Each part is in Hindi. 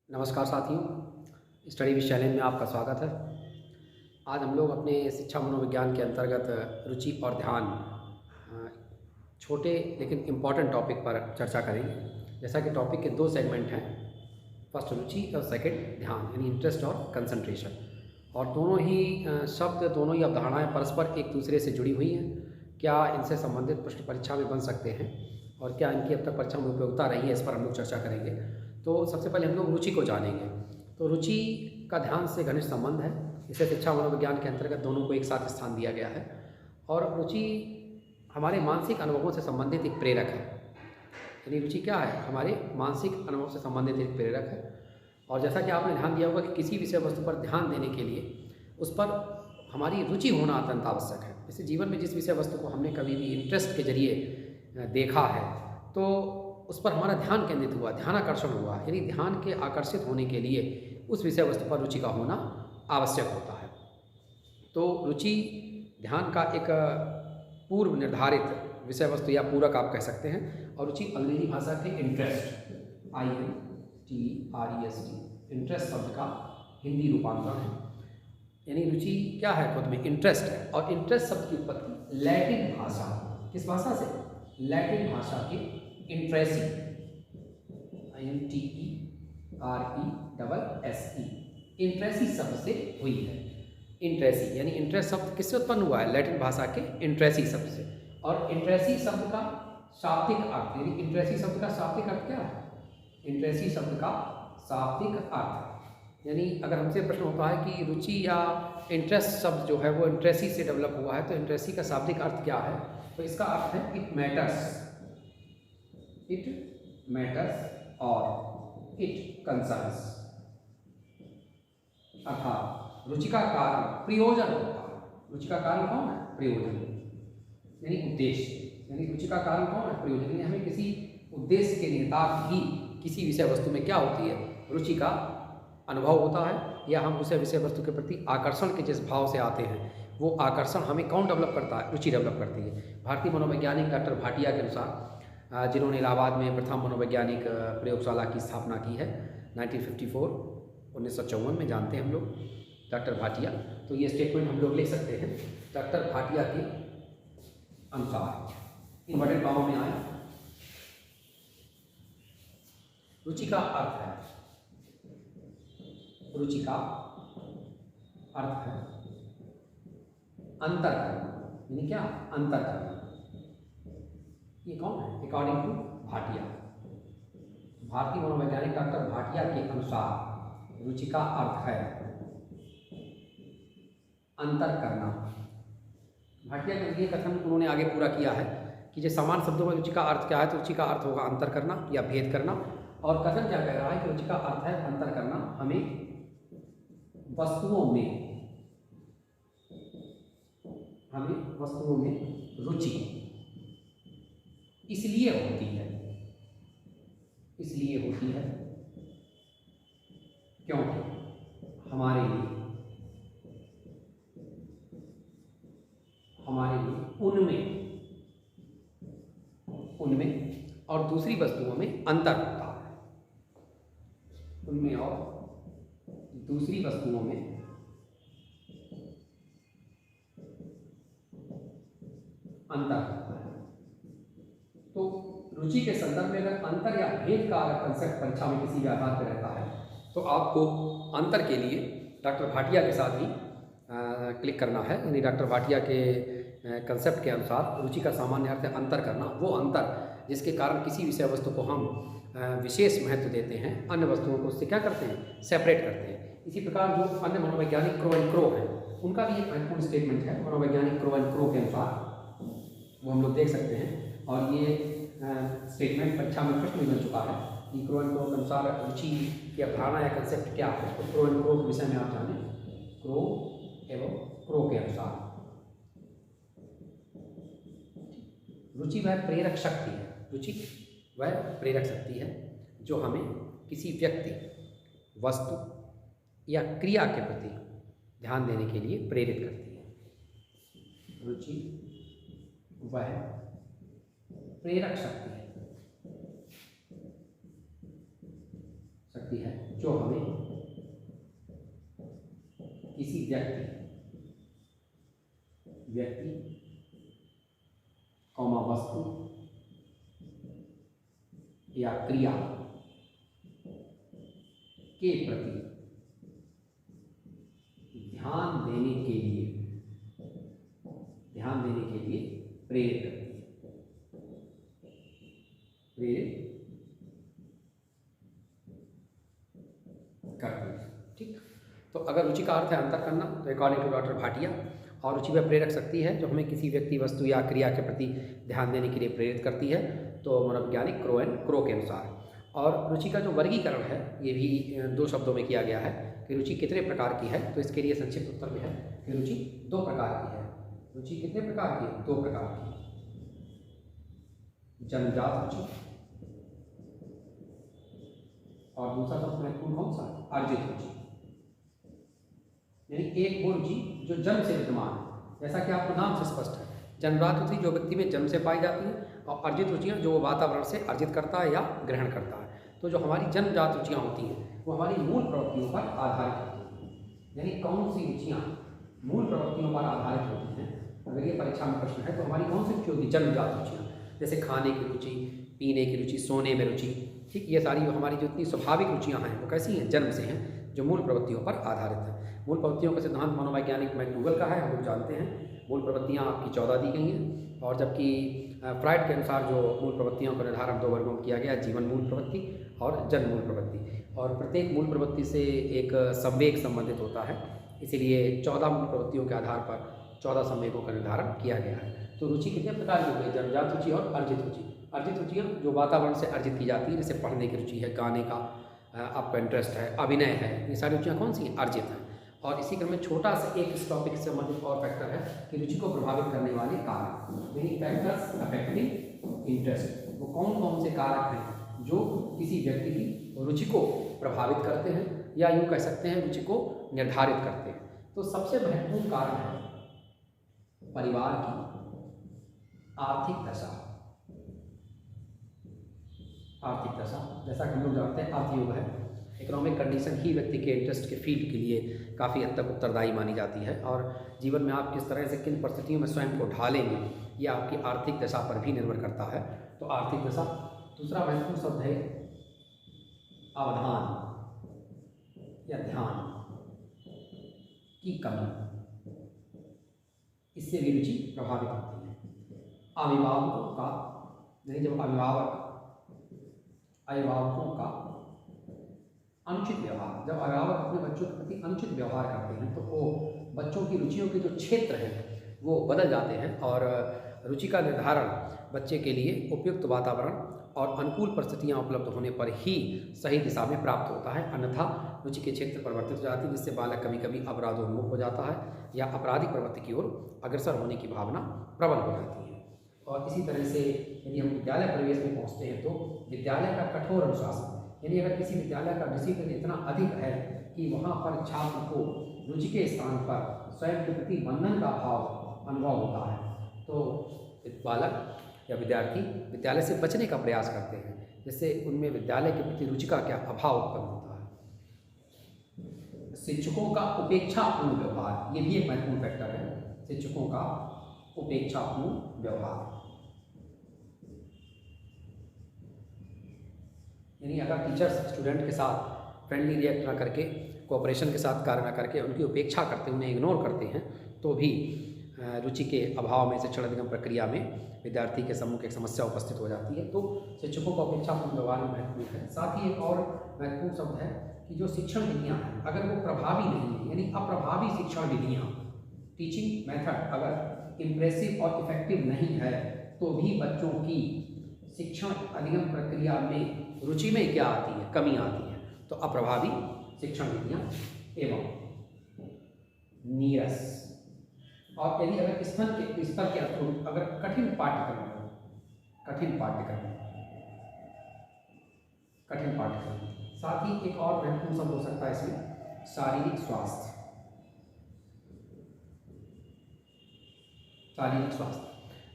नमस्कार साथियों, स्टडी विद चैलेंज में आपका स्वागत है। आज हम लोग अपने शिक्षा मनोविज्ञान के अंतर्गत रुचि और ध्यान छोटे लेकिन इम्पॉर्टेंट टॉपिक पर चर्चा करेंगे। जैसा कि टॉपिक के दो सेगमेंट हैं, फर्स्ट रुचि और सेकंड ध्यान, यानी इंटरेस्ट और कंसंट्रेशन। और दोनों ही शब्द, दोनों ही अवधारणाएं परस्पर एक दूसरे से जुड़ी हुई हैं। क्या इनसे संबंधित प्रश्न परीक्षा में बन सकते हैं और क्या इनकी अब तक परीक्षा में उपयोगिता रही है, इस पर हम लोग चर्चा करेंगे। तो सबसे पहले हम लोग रुचि को जानेंगे। तो रुचि का ध्यान से घनिष्ठ संबंध है। इसे शिक्षा मनोविज्ञान के अंतर्गत दोनों को एक साथ स्थान दिया गया है। और रुचि हमारे मानसिक अनुभवों से संबंधित एक प्रेरक है। यानी रुचि क्या है? हमारे मानसिक अनुभव से संबंधित एक प्रेरक है। और जैसा कि आपने ध्यान दिया होगा कि किसी विषय वस्तु पर ध्यान देने के लिए उस पर हमारी रुचि होना अत्यंत आवश्यक है। जैसे जीवन में जिस विषय वस्तु को हमने कभी भी इंटरेस्ट के जरिए देखा है तो उस पर हमारा ध्यान केंद्रित हुआ, ध्यानाकर्षण हुआ। यानी ध्यान के आकर्षित होने के लिए उस विषय वस्तु पर रुचि का होना आवश्यक होता है। तो रुचि ध्यान का एक पूर्व निर्धारित विषय वस्तु या पूरक आप कह सकते हैं। और रुचि अंग्रेजी भाषा के इंटरेस्ट, INTREST, इंटरेस्ट शब्द का हिंदी रूपांतरण है। यानी रुचि क्या है? खुद में इंटरेस्ट है। और इंटरेस्ट शब्द की उत्पत्ति लैटिन भाषा, किस भाषा से? लैटिन भाषा के इंट्रेसी, INTERESE, इंट्रेसी शब्द से हुई है। इंट्रेसी यानी इंटरेस्ट शब्द किससे उत्पन्न हुआ है? लैटिन भाषा के इंट्रेसी शब्द से। और इंट्रेसी शब्द का शाब्दिक अर्थ, यानी इंट्रेसी शब्द का शाब्दिक अर्थ क्या है? इंट्रेसी शब्द का शाब्दिक अर्थ, यानी अगर हमसे प्रश्न होता है कि रुचि या इंटरेस्ट शब्द जो है वो इंट्रेसी से डेवलप हुआ है, तो इंट्रेसी का शाब्दिक अर्थ क्या है? तो इसका अर्थ है इट मैटर्स और इट कंसर्न्स। अर्थात रुचि का कारण प्रयोजन होता है। रुचि का कारण कौन है? प्रयोजन, यानी उद्देश्य। यानी रुचि का कारण कौन है? प्रयोजन। यानी हमें किसी उद्देश्य के निहितार्थ ही किसी विषय वस्तु में क्या होती है? रुचि का अनुभव होता है, या हम उसे विषय वस्तु के प्रति आकर्षण के जिस भाव से आते हैं वो आकर्षण हमें कौन डेवलप करता है? रुचि डेवलप करती है। भारतीय मनोवैज्ञानिक डॉक्टर भाटिया के अनुसार, जिन्होंने इलाहाबाद में प्रथम मनोवैज्ञानिक प्रयोगशाला की स्थापना की है 1954 में, जानते हैं हम लोग डॉक्टर भाटिया। तो ये स्टेटमेंट हम लोग लिख सकते हैं। डॉक्टर भाटिया के अनुसार इन्वर्टेड कॉमा में आया, रुचि का अर्थ है, रुचि का अर्थ है अंतर करना। यानी क्या? अंतर करना। ये कौन है? अकॉर्डिंग टू भाटिया, भारतीय मनोवैज्ञानिक डॉक्टर भाटिया के अनुसार रुचि का अर्थ है अंतर करना। भाटिया का ये कथन उन्होंने आगे पूरा किया है कि जो समान शब्दों में रुचि का अर्थ क्या है, तो रुचि का अर्थ होगा अंतर करना या भेद करना। और कथन क्या कह रहा है कि रुचि का अर्थ है अंतर करना। हमें वस्तुओं में रुचि इसलिए होती है क्योंकि हमारे लिए उनमें और दूसरी वस्तुओं में अंतर होता है। उनमें और दूसरी वस्तुओं में अंतर होता है। तो रुचि के संदर्भ में अगर अंतर या भेद का अगर कंसेप्ट परीक्षा में किसी भी आधार पर रहता है तो आपको अंतर के लिए डॉक्टर भाटिया के साथ ही क्लिक करना है। यानी डॉक्टर भाटिया के कंसेप्ट के अनुसार रुचि का सामान्य अर्थ है अंतर करना। वो अंतर जिसके कारण किसी विषय वस्तु को हम विशेष महत्व देते हैं, अन्य वस्तुओं को उससे क्या करते हैं? सेपरेट करते हैं। इसी प्रकार जो अन्य मनोवैज्ञानिक क्रो एंड क्रो हैं, उनका भी एक महत्वपूर्ण स्टेटमेंट है मनोवैज्ञानिक क्रो एंड क्रो के अनुसार, वो हम लोग देख सकते हैं। और ये स्टेटमेंट परीक्षा में प्रश्न भी बन चुका है कि क्रो एंड क्रो के अनुसार रुचि की अवधारणा या कंसेप्ट क्या है। तो क्रो एंड क्रो के विषय में आप जानें। क्रो एवं क्रो के अनुसार रुचि वह प्रेरक शक्ति है, रुचि वह प्रेरक शक्ति है जो हमें किसी व्यक्ति, वस्तु या क्रिया के प्रति ध्यान देने के लिए प्रेरित करती है। रुचि वह प्रेरक शक्ति है सकती है जो हमें किसी व्यक्ति कौमा वस्तु या क्रिया के प्रति ध्यान देने के लिए प्रेरित करती है। ठीक, तो अगर रुचि का अर्थ है अंतर करना, तो अकॉर्डिंग टू डॉक्टर भाटिया, और रुचि वह प्रेरक शक्ति है जो हमें किसी व्यक्ति, वस्तु या क्रिया के प्रति ध्यान देने के लिए प्रेरित करती है, तो मनोवैज्ञानिक क्रो के अनुसार। और रुचि का जो वर्गीकरण है ये भी 2 शब्दों में किया गया है कि रुचि कितने प्रकार की है। तो इसके लिए संक्षिप्त उत्तर में है कि रुचि 2 प्रकार की है। रुचि कितने प्रकार की है? 2 प्रकार की। जन्मजात रुचि और दूसरा सबसे महत्वपूर्ण कौन सा? अर्जित रुचि। यानी एक वो रुचि जो जन्म से विद्यमान है, जैसा कि आपको नाम से स्पष्ट है। जन्मजात रुचि जो व्यक्ति में जन्म से पाई जाती है, और अर्जित रुचियाँ जो वो वातावरण से अर्जित करता है या ग्रहण करता है। तो जो हमारी जन्मजात रुचियाँ होती हैं वो हमारी मूल प्रवृत्तियों पर आधारित होती हैं। यानी कौन सी रुचियाँ मूल प्रवृत्तियों पर आधारित होती हैं, अगर ये परीक्षा में प्रश्न है तो हमारी कौन सी रुचि होगी? जन्मजात रुचियाँ, जैसे खाने की रुचि, पीने की रुचि, सोने में रुचि। ठीक, ये सारी जो हमारी जितनी स्वाभाविक रुचियाँ हैं वो कैसी हैं? जन्म से हैं, जो मूल प्रवृत्तियों पर आधारित है। मूल प्रवृत्तियों का सिद्धांत मनोवैज्ञानिक मैक्डूगल का है, हम लोग जानते हैं। मूल प्रवृत्तियाँ आपकी 14 दी गई हैं, और जबकि फ्राइड के अनुसार जो मूल प्रवृत्तियों का निर्धारण 2 वर्गों में किया गया, जीवन मूल प्रवृत्ति और जन्म मूल प्रवृत्ति। और प्रत्येक मूल प्रवृत्ति से एक संवेग संबंधित होता है, इसीलिए 14 मूल प्रवृत्तियों के आधार पर 14 संवेगों का निर्धारण किया गया है। तो रुचि कितने प्रकार की हो गई? जन्मजात रुचि और अर्जित रुचि। अर्जित रुचियाँ जो वातावरण से अर्जित की जाती है, जैसे पढ़ने की रुचि है, गाने का आपका इंटरेस्ट है, अभिनय है, ये सारी रुचियाँ कौन सी हैं? अर्जित हैं। और इसी क्रम में छोटा सा एक इस टॉपिक से संबंधित और फैक्टर है कि रुचि को प्रभावित करने वाले कारक, यानी फैक्टर्स अफेक्टिंग इंटरेस्ट। वो कौन कौन से कारक हैं जो किसी व्यक्ति की रुचि को प्रभावित करते हैं, या यूँ कह सकते हैं रुचि को निर्धारित करते हैं। तो सबसे महत्वपूर्ण कारण है परिवार की आर्थिक दशा। आर्थिक दशा, जैसा कि हम लोग जानते हैं अर्थयोग है, इकोनॉमिक कंडीशन ही व्यक्ति के इंटरेस्ट के फील्ड के लिए काफ़ी हद तक उत्तरदायी मानी जाती है। और जीवन में आप किस तरह से किन परिस्थितियों में स्वयं को ढालेंगे, ये आपकी आर्थिक दशा पर भी निर्भर करता है। तो आर्थिक दशा। दूसरा महत्वपूर्ण शब्द है अवधान या ध्यान की कमी, इससे भी रुचि प्रभावित होती है। अभिभावकों का, यानी जब अभिभावकों का अनुचित व्यवहार, जब अभिभावक अपने बच्चों के प्रति अनुचित व्यवहार करते हैं तो वो बच्चों की रुचियों के जो क्षेत्र हैं वो बदल जाते हैं, और रुचि का निर्धारण बच्चे के लिए उपयुक्त वातावरण और अनुकूल परिस्थितियां उपलब्ध होने पर ही सही दिशा में प्राप्त होता है। अन्यथा रुचि के क्षेत्र परिवर्तित हो जाती है, जिससे बालक कभी कभी अपराधोन्मुख हो जाता है या आपराधिक प्रवृत्ति की ओर अग्रसर होने की भावना प्रबल हो जाती है। और इसी तरह से यदि हम विद्यालय परिवेश में पहुँचते हैं तो विद्यालय का कठोर अनुशासन, यानी अगर किसी विद्यालय का डिसिप्लिन इतना अधिक है कि वहाँ पर छात्र को रुचि के स्थान पर स्वयं के प्रति बंधन का भाव अनुभव होता है, तो बालक या विद्यार्थी विद्यालय से बचने का प्रयास करते हैं, जिससे उनमें विद्यालय के प्रति रुचि का क्या अभाव उत्पन्न होता है। शिक्षकों का उपेक्षापूर्ण व्यवहार, ये भी एक महत्वपूर्ण फैक्टर है। शिक्षकों का उपेक्षापूर्ण व्यवहार, यानी अगर टीचर्स स्टूडेंट के साथ फ्रेंडली रिएक्ट ना करके, कोऑपरेशन के साथ कार्य ना करके उनकी उपेक्षा करते, उन्हें इग्नोर करते हैं, तो भी रुचि के अभाव में शिक्षण अधिगम प्रक्रिया में विद्यार्थी के सम्मुख एक समस्या उपस्थित हो जाती है। तो शिक्षकों का उपेक्षापूर्ण व्यवहार महत्वपूर्ण है। साथ ही एक और महत्वपूर्ण शब्द है कि जो शिक्षण विधियाँ हैं अगर वो प्रभावी नहीं है, यानी अप्रभावी शिक्षण विधियाँ, टीचिंग मेथड अगर इम्प्रेसिव और इफेक्टिव नहीं है, तो भी बच्चों की शिक्षण अधिगम प्रक्रिया में रुचि में क्या आती है? कमी आती है। तो अप्रभावी शिक्षण विधियाँ एवं नीरस, और यदि अगर स्तर के अनुरूप अगर कठिन पाठ्यक्रम, साथ ही एक और महत्वपूर्ण शब्द हो सकता है इसमें शारीरिक स्वास्थ्य।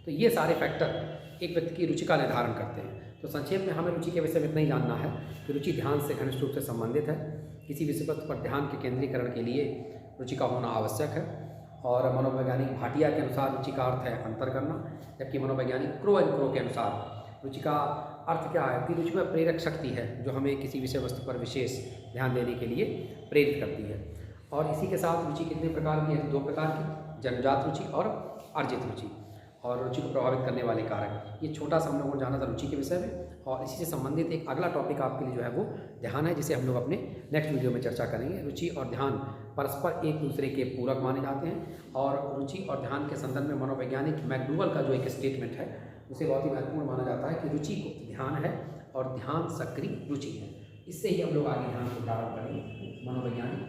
तो ये सारे फैक्टर एक व्यक्ति की रुचि का निर्धारण करते हैं। तो तो संक्षेप में हमें रुचि के विषय में इतना ही जानना है कि रुचि ध्यान से घनिष्ठ रूप से संबंधित है। किसी विषय वस्तु पर ध्यान के केंद्रीकरण के लिए रुचि का होना आवश्यक है। और मनोवैज्ञानिक भाटिया के अनुसार रुचि का अर्थ है अंतर करना, जबकि मनोवैज्ञानिक क्रो एंड क्रो के अनुसार रुचि का अर्थ क्या है कि रुचि में प्रेरक शक्ति है जो हमें किसी विषय वस्तु पर विशेष ध्यान देने के लिए प्रेरित करती है। और इसी के साथ रुचि कितने प्रकार की है? 2 प्रकार की, जन्मजात रुचि और अर्जित रुचि। और रुचि को प्रभावित करने वाले कारक, ये छोटा सा हम लोगों को जाना था रुचि के विषय में। और इसी से संबंधित एक अगला टॉपिक आपके लिए जो है वो ध्यान है, जिसे हम लोग अपने नेक्स्ट वीडियो में चर्चा करेंगे। रुचि और ध्यान परस्पर एक दूसरे के पूरक माने जाते हैं। और रुचि और ध्यान के संदर्भ में मनोवैज्ञानिक मैकडूगल का जो एक स्टेटमेंट है उसे बहुत ही महत्वपूर्ण माना जाता है कि रुचि गुप्त ध्यान है और ध्यान सक्रिय रुचि है। इससे ही हम लोग आगे ध्यान को प्रारंभ करेंगे मनोवैज्ञानिक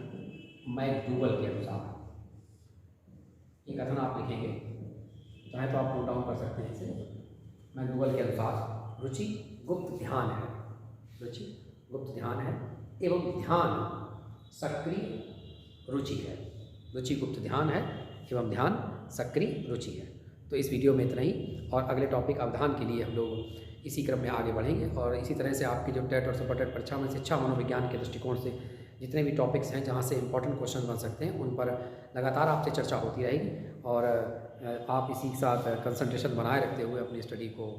मैकडूगल के अनुसार। ये कथन आप लिखेंगे, चाहे तो आप नोट डाउन कर सकते हैं इसे। मैकडूगल के अनुसार रुचि गुप्त ध्यान है, रुचि गुप्त ध्यान है एवं ध्यान सक्रिय रुचि है। रुचि गुप्त ध्यान है एवं ध्यान सक्रिय रुचि है। तो इस वीडियो में इतना ही, और अगले टॉपिक अवधान के लिए हम लोग इसी क्रम में आगे बढ़ेंगे। और इसी तरह से आपकी जो टेट और सुपर टेट परीक्षा में शिक्षा मनोविज्ञान के दृष्टिकोण से जितने भी टॉपिक्स हैं जहाँ से इंपॉर्टेंट क्वेश्चन बन सकते हैं उन पर लगातार आपसे चर्चा होती रहेगी। और आप इसी के साथ कंसंट्रेशन बनाए रखते हुए अपनी स्टडी को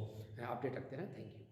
अपडेट रखते रहें। Thank you.